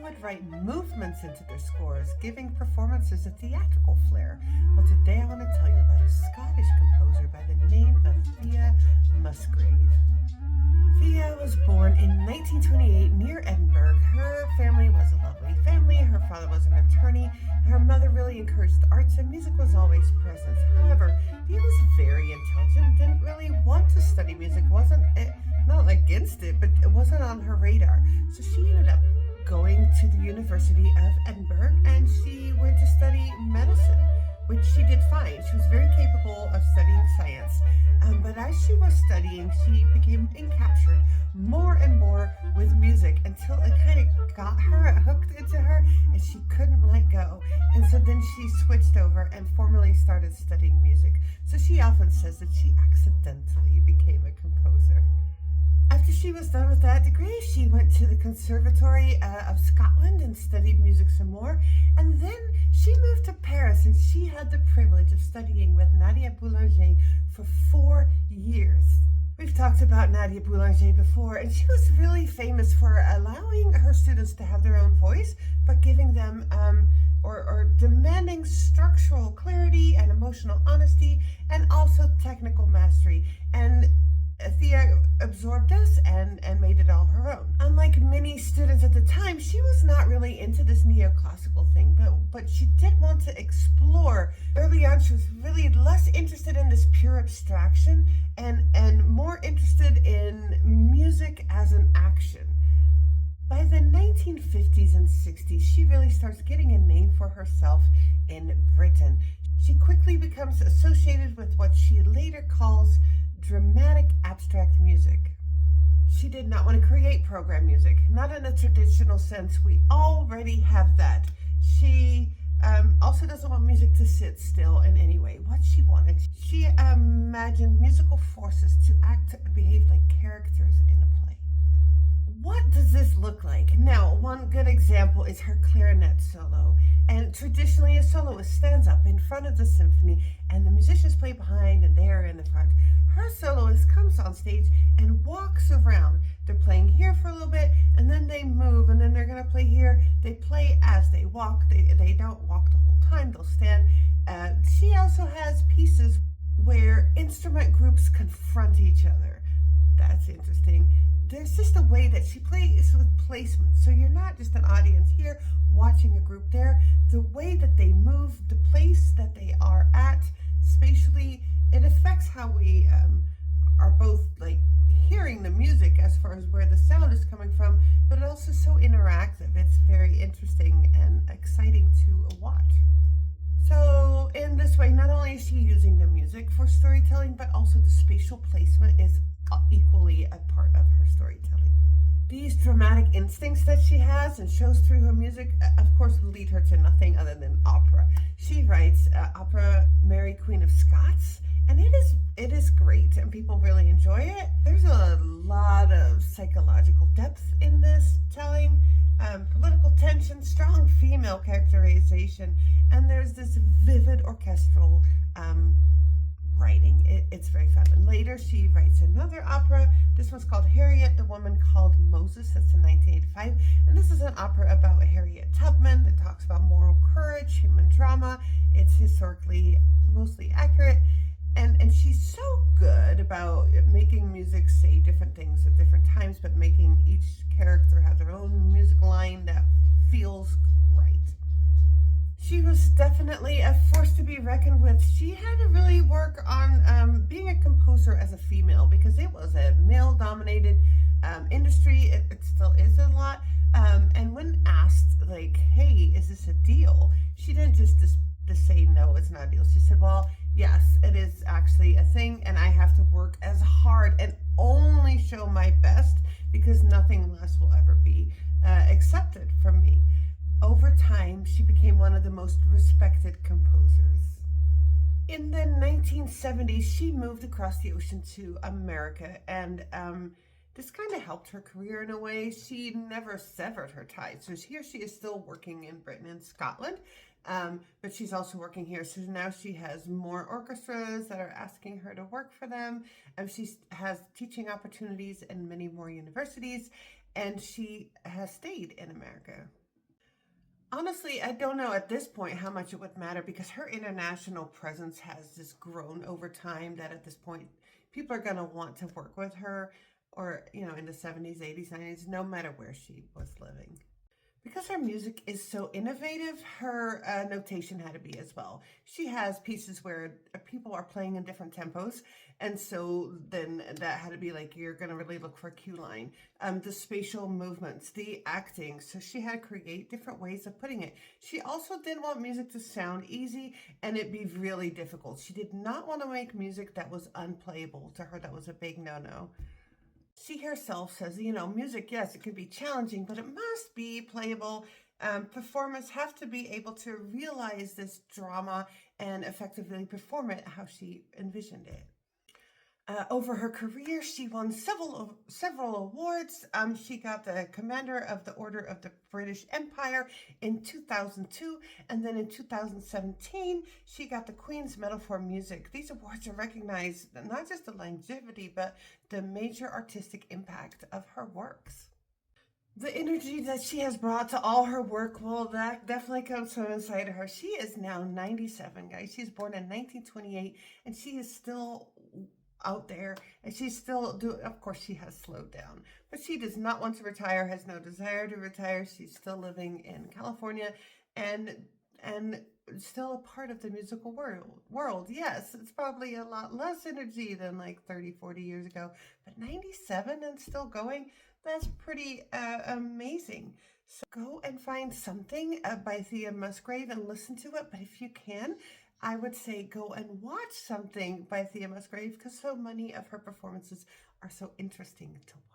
would write movements into their scores, giving performances a theatrical flair. Well, today I want to tell you about a Scottish composer by the name of Thea Musgrave. Thea was born in 1928 near Edinburgh. Her family was a lovely family. Her father was an attorney. Her mother really encouraged the arts, and music was always present. However, Thea was very intelligent, didn't really want to study music, wasn't not against it, but it wasn't on her radar. So she ended up going to the University of Edinburgh, and she went to study medicine, which she did fine. She was very capable of studying science. But as she was studying, she became encaptured more and more with music until it kind of got her, it hooked into her, and she couldn't let go. And so then she switched over and formally started studying music. So she often says that she accidentally became a composer. After she was done with that degree, she went to the Conservatory of Scotland and studied music some more. And then she moved to Paris, and she had the privilege of studying with Nadia Boulanger for 4 years. We've talked about Nadia Boulanger before, and she was really famous for allowing her students to have their own voice, but giving them or demanding structural clarity and emotional honesty, and also technical mastery. And Thea absorbed this and made it all her own. Unlike many students at the time, she was not really into this neoclassical thing, but she did want to explore. Early on, she was really less interested in this pure abstraction and more interested in music as an action. By the 1950s and 60s, she really starts getting a name for herself in Britain. She quickly becomes associated with what she later calls dramatic abstract music. She did not want to create program music, not in a traditional sense. We already have that. She also doesn't want music to sit still in any way. What she wanted, she imagined musical forces to act and behave like characters in a play. What does this look like? Now, one good example is her clarinet solo. And traditionally, a soloist stands up in front of the symphony, and the musicians play behind, and they are in the front. Her soloist comes on stage and walks around. They're playing here for a little bit, and then they move, and then they're going to play here. They play as they walk. They don't walk the whole time. They'll stand. She also has pieces where instrument groups confront each other. That's interesting. There's just a way that she plays with placement. So you're not just an audience here watching a group there. The way that they move, the place that they are at spatially, it affects how we are both like hearing the music as far as where the sound is coming from, but it also so interactive. It's very interesting and exciting to watch. So in this way, not only is she using the music for storytelling, but also the spatial placement is equally a part of her storytelling. These dramatic instincts that she has and shows through her music, of course, lead her to nothing other than opera. She writes opera Mary Queen of Scots, and it is great, and people really enjoy it. There's a lot of psychological depth in this telling, political tension, strong female characterization, and there's this vivid orchestral writing. It's very fun. And later she writes another opera. This one's called Harriet, the Woman Called Moses. That's in 1985. And this is an opera about Harriet Tubman that talks about moral courage, human drama. It's historically mostly accurate. And she's so good about making music say different things at different times, but making each character have their own music line that feels right. She was definitely a force to be reckoned with. She had to really work on being a composer as a female, because it was a male-dominated industry. It still is a lot. And when asked, like, hey, is this a deal? She didn't just say, no, it's not a deal. She said, well, yes, it is actually a thing, and I have to work as hard and only show my best, because nothing less will ever be accepted from me. Over time, she became one of the most respected composers. In the 1970s, she moved across the ocean to America, and this kind of helped her career in a way. She never severed her ties. So here she is still working in Britain and Scotland, but she's also working here. So now she has more orchestras that are asking her to work for them. She has teaching opportunities in many more universities, and she has stayed in America. Honestly, I don't know at this point how much it would matter because her international presence has just grown over time that at this point people are going to want to work with her or, in the 70s, 80s, 90s, no matter where she was living. Because her music is so innovative, her notation had to be as well. She has pieces where people are playing in different tempos, and so then that had to be like you're going to really look for a cue line. The spatial movements, the acting. So she had to create different ways of putting it. She also didn't want music to sound easy and it be really difficult. She did not want to make music that was unplayable. To her, that was a big no-no. She herself says, music, yes, it can be challenging, but it must be playable. Performers have to be able to realize this drama and effectively perform it how she envisioned it. Over her career, she won several awards. She got the Commander of the Order of the British Empire in 2002, and then in 2017, she got the Queen's Medal for Music. These awards are recognized not just the longevity, but the major artistic impact of her works. The energy that she has brought to all her work, well, that definitely comes from inside of her. She is now 97, guys. She was born in 1928, and she is still out there, and she's still doing. Of course, she has slowed down, but she does not want to retire, has no desire to retire. She's still living in California, and and still a part of the musical world. Yes, it's probably a lot less energy than like 30, 40 years ago, but 97 and still going, that's pretty amazing. So go and find something by Thea Musgrave and listen to it. But if you can, I would say go and watch something by Thea Musgrave because so many of her performances are so interesting to watch.